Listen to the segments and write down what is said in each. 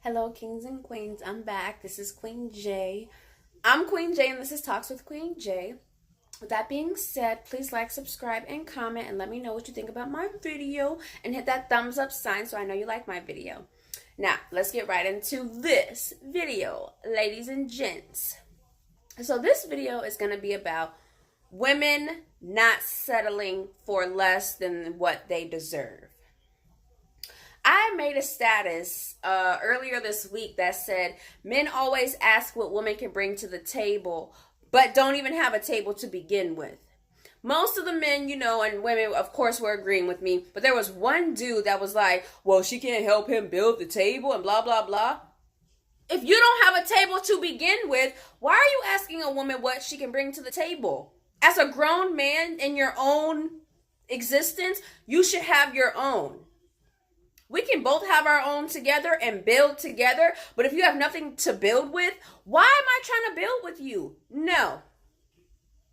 Hello, kings and queens. I'm back. This is Queen J. I'm Queen J, and this is Talks with Queen J. With that being said, please like, subscribe, and comment, and let me know what you think about my video, and hit that thumbs up sign so I know you like my video. Now, let's get right into this video, ladies and gents. So this video is going to be about women not settling for less than what they deserve. I made a status earlier this week that said men always ask what women can bring to the table, but don't even have a table to begin with. Most of the men, and women, of course, were agreeing with me, but there was one dude that was like, well, she can't help him build the table and blah, blah, blah. If you don't have a table to begin with, why are you asking a woman what she can bring to the table? As a grown man in your own existence, you should have your own. We can both have our own together and build together, but if you have nothing to build with, why am I trying to build with you? No.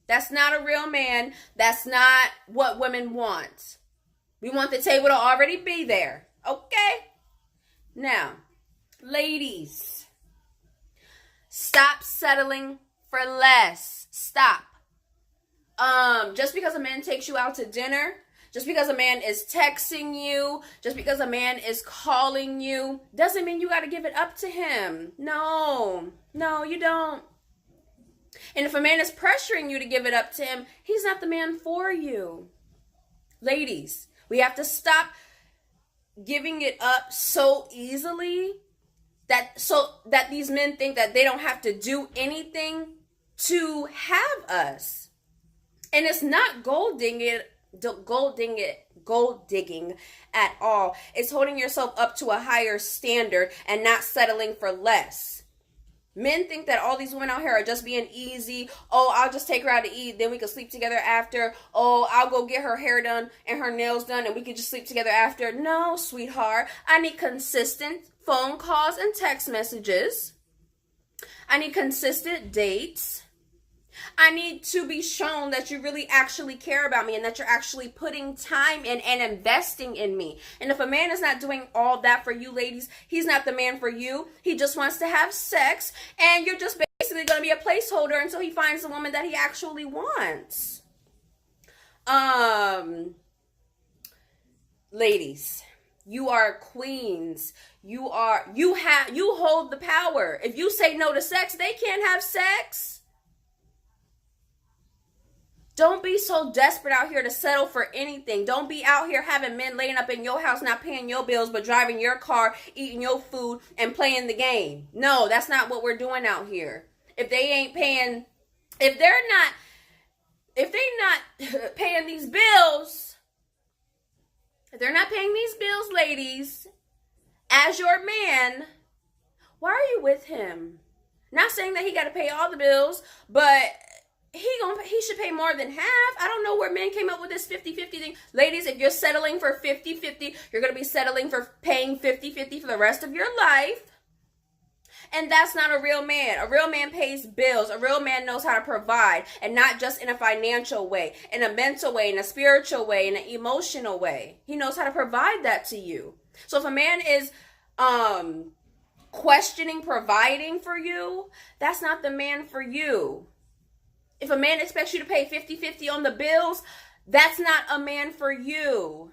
That's not a real man. That's not what women want. We want the table to already be there. Okay? Now, ladies, stop settling for less. Stop. Just because a man takes you out to dinner, just because a man is texting you, just because a man is calling you, doesn't mean you got to give it up to him. No, you don't. And if a man is pressuring you to give it up to him, he's not the man for you. Ladies, we have to stop giving it up so easily that these men think that they don't have to do anything to have us. And it's not gold digging at all. It's holding yourself up to a higher standard and not settling for less. Men think that all these women out here are just being easy. Oh, I'll just take her out to eat, then we can sleep together after. Oh, I'll go get her hair done and her nails done and we can just sleep together after. No, sweetheart. I need consistent phone calls and text messages. I need consistent dates. I need to be shown that you really actually care about me and that you're actually putting time in and investing in me. And if a man is not doing all that for you, ladies, he's not the man for you. He just wants to have sex, and you're just basically going to be a placeholder until he finds the woman that he actually wants. Ladies, you are queens. You hold the power. If you say no to sex, they can't have sex. Don't be so desperate out here to settle for anything. Don't be out here having men laying up in your house, not paying your bills, but driving your car, eating your food, and playing the game. No, that's not what we're doing out here. If they're not paying these bills, ladies, as your man, why are you with him? Not saying that he got to pay all the bills, but he should pay more than half. I don't know where men came up with this 50-50 thing. Ladies, if you're settling for 50-50, you're going to be settling for paying 50-50 for the rest of your life. And that's not a real man. A real man pays bills. A real man knows how to provide, and not just in a financial way, in a mental way, in a spiritual way, in an emotional way. He knows how to provide that to you. So if a man is questioning providing for you, that's not the man for you. If a man expects you to pay 50-50 on the bills, that's not a man for you.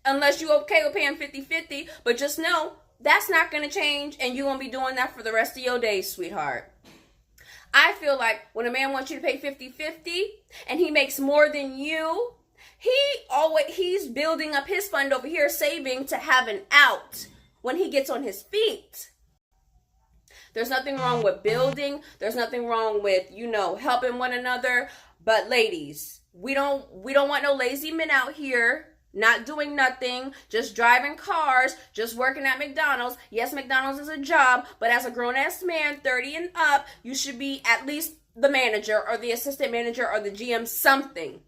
Unless you're okay with paying 50-50, but just know that's not going to change, and you're going to be doing that for the rest of your days, sweetheart. I feel like when a man wants you to pay 50-50 and he makes more than you, he's building up his fund over here, saving to have an out when he gets on his feet. There's nothing wrong with building. There's nothing wrong with, helping one another. But ladies, we don't want no lazy men out here not doing nothing, just driving cars, just working at McDonald's. Yes, McDonald's is a job, but as a grown-ass man, 30 and up, you should be at least the manager or the assistant manager or the GM, something.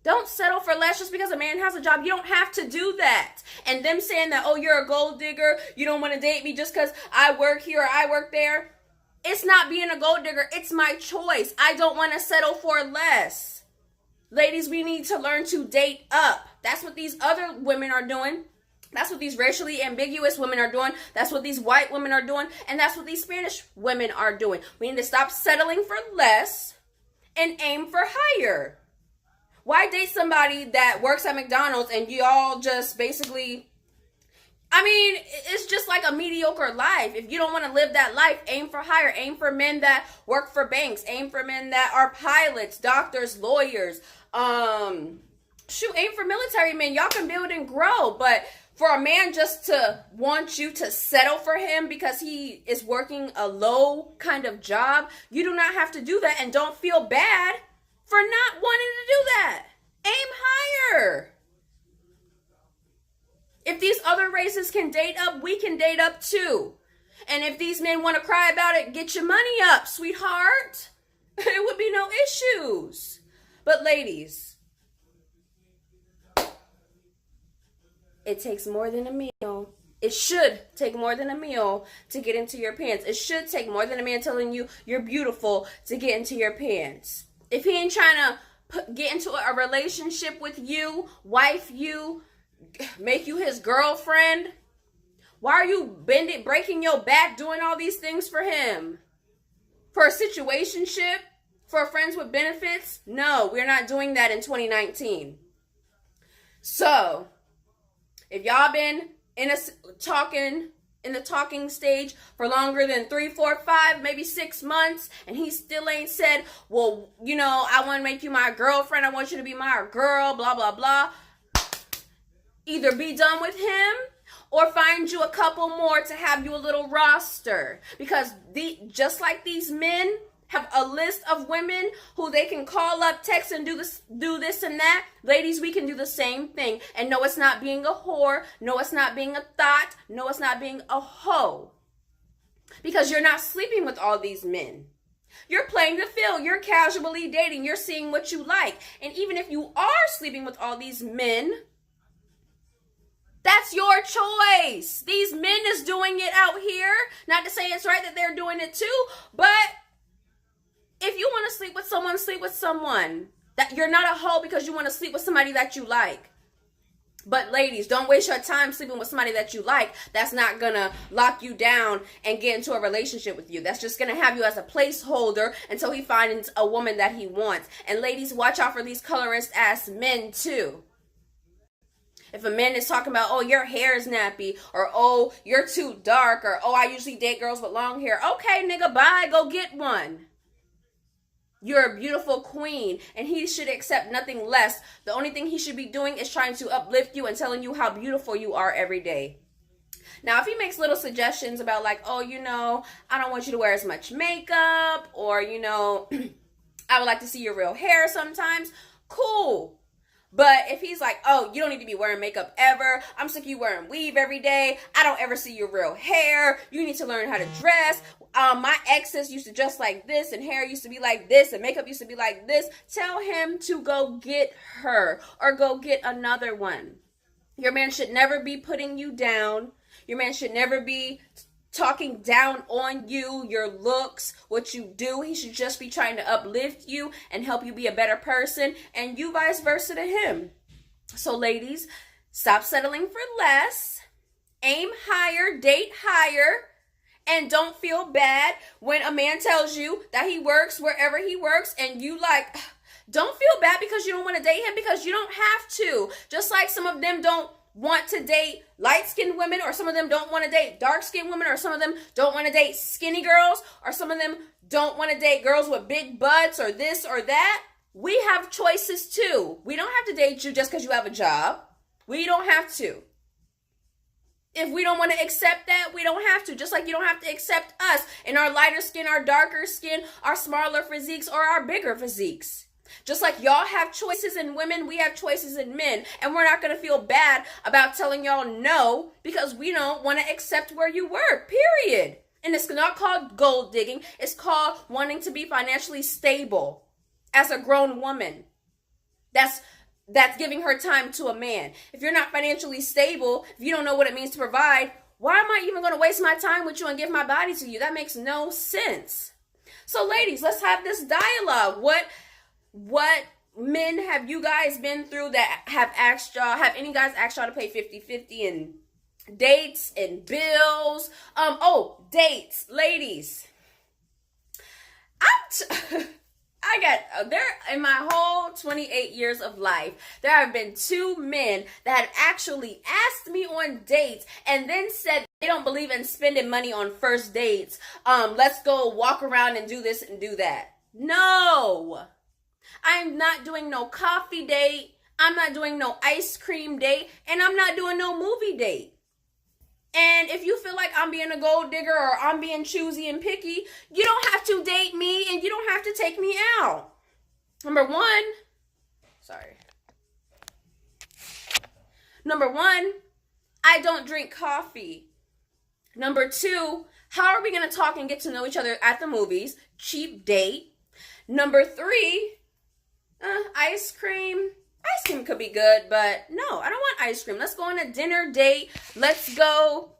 Don't settle for less just because a man has a job. You don't have to do that. And them saying that, oh, you're a gold digger, you don't want to date me just because I work here or I work there. It's not being a gold digger. It's my choice. I don't want to settle for less. Ladies, we need to learn to date up. That's what these other women are doing. That's what these racially ambiguous women are doing. That's what these white women are doing. And that's what these Spanish women are doing. We need to stop settling for less and aim for higher. Why date somebody that works at McDonald's and you all just basically, I mean, it's just like a mediocre life. If you don't want to live that life, aim for higher. Aim for men that work for banks. Aim for men that are pilots, doctors, lawyers. Aim for military men. Y'all can build and grow. But for a man just to want you to settle for him because he is working a low kind of job, you do not have to do that, and don't feel bad for not wanting to do that. Aim higher. If these other races can date up, we can date up too. And if these men want to cry about it, get your money up, sweetheart. It would be no issues. But ladies, it takes more than a meal. It should take more than a meal to get into your pants. It should take more than a man telling you you're beautiful to get into your pants. If he ain't trying to get into a relationship with you, wife you, make you his girlfriend, why are you breaking your back doing all these things for him? For a situationship? For friends with benefits? No, we're not doing that in 2019. So, if y'all been in the talking stage for longer than 3, 4, 5, maybe 6 months, and he still ain't said, well, you know, I want to make you my girlfriend, I want you to be my girl, blah, blah, blah. Either be done with him or find you a couple more to have you a little roster. Because just like these men have a list of women who they can call up, text, and do this and that. Ladies, we can do the same thing. And no, it's not being a whore. No, it's not being a thought. No, it's not being a hoe. Because you're not sleeping with all these men. You're playing the field. You're casually dating. You're seeing what you like. And even if you are sleeping with all these men, that's your choice. These men is doing it out here. Not to say it's right that they're doing it too, but if you want to sleep with someone, sleep with someone. That you're not a hoe because you want to sleep with somebody that you like. But ladies, don't waste your time sleeping with somebody that you like. That's not going to lock you down and get into a relationship with you. That's just going to have you as a placeholder until he finds a woman that he wants. And ladies, watch out for these colorist ass men too. If a man is talking about, oh, your hair is nappy, or oh, you're too dark, or oh, I usually date girls with long hair. Okay, nigga, bye, go get one. You're a beautiful queen, and he should accept nothing less. The only thing he should be doing is trying to uplift you and telling you how beautiful you are every day. Now, if he makes little suggestions about like, oh, you know, I don't want you to wear as much makeup, or, you know, I would like to see your real hair sometimes, cool. But if he's like, oh, you don't need to be wearing makeup ever. I'm sick of you wearing weave every day. I don't ever see your real hair. You need to learn how to dress. My exes used to dress like this, and hair used to be like this, and makeup used to be like this. Tell him to go get her or go get another one. Your man should never be putting you down. Your man should never be talking down on you, your looks, what you do. He should just be trying to uplift you and help you be a better person, and you vice versa to him. So ladies, stop settling for less. Aim higher, date higher, and don't feel bad when a man tells you that he works wherever he works, and you like, don't feel bad because you don't want to date him, because you don't have to. Just like some of them don't want to date light-skinned women, or some of them don't want to date dark-skinned women, or some of them don't want to date skinny girls, or some of them don't want to date girls with big butts, or this or that. We have choices too. We don't have to date you just because you have a job. We don't have to. If we don't want to accept that, we don't have to. Just like you don't have to accept us in our lighter skin, our darker skin, our smaller physiques, or our bigger physiques. Just like y'all have choices in women, we have choices in men. And we're not going to feel bad about telling y'all no because we don't want to accept where you work, period. And it's not called gold digging. It's called wanting to be financially stable as a grown woman. That's giving her time to a man. If you're not financially stable, if you don't know what it means to provide, why am I even going to waste my time with you and give my body to you? That makes no sense. So ladies, let's have this dialogue. What men have you guys been through that have asked y'all, have any guys asked y'all to pay 50-50 in dates and bills? Dates, ladies. I got there in my whole 28 years of life, there have been 2 men that have actually asked me on dates and then said they don't believe in spending money on first dates. Let's go walk around and do this and do that. No, I'm not doing no coffee date. I'm not doing no ice cream date, and I'm not doing no movie date. And if you feel like I'm being a gold digger or I'm being choosy and picky, you don't have to date me and you don't have to take me out. Number one, I don't drink coffee. Number 2, how are we going to talk and get to know each other at the movies? Cheap date. Number 3, ice cream. Ice cream could be good, but no, I don't want ice cream. Let's go on a dinner date. Let's go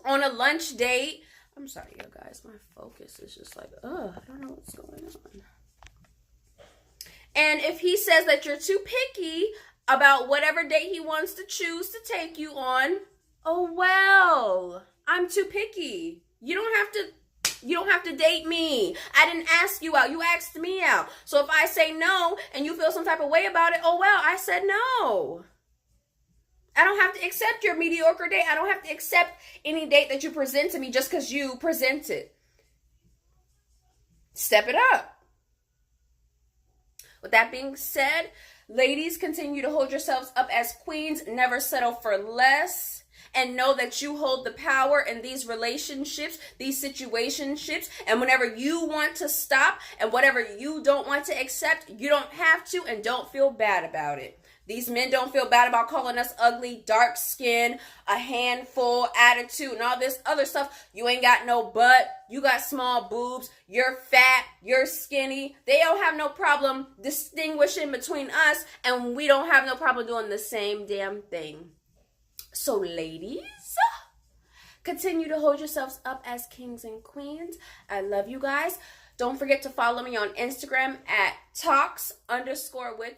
on a lunch date. I'm sorry, you guys. My focus is just like, I don't know what's going on. And if he says that you're too picky about whatever date he wants to choose to take you on, oh well, I'm too picky. You don't have to date me. I didn't ask you out. You asked me out. So if I say no and you feel some type of way about it, oh well, I said no. I don't have to accept your mediocre date. I don't have to accept any date that you present to me just because you present it. Step it up. With that being said, ladies, continue to hold yourselves up as queens. Never settle for less. And know that you hold the power in these relationships, these situationships. And whenever you want to stop and whatever you don't want to accept, you don't have to, and don't feel bad about it. These men don't feel bad about calling us ugly, dark skin, a handful, attitude, and all this other stuff. You ain't got no butt. You got small boobs. You're fat. You're skinny. They don't have no problem distinguishing between us, and we don't have no problem doing the same damn thing. So ladies, continue to hold yourselves up as kings and queens. I love you guys. Don't forget to follow me on Instagram at talks_with_.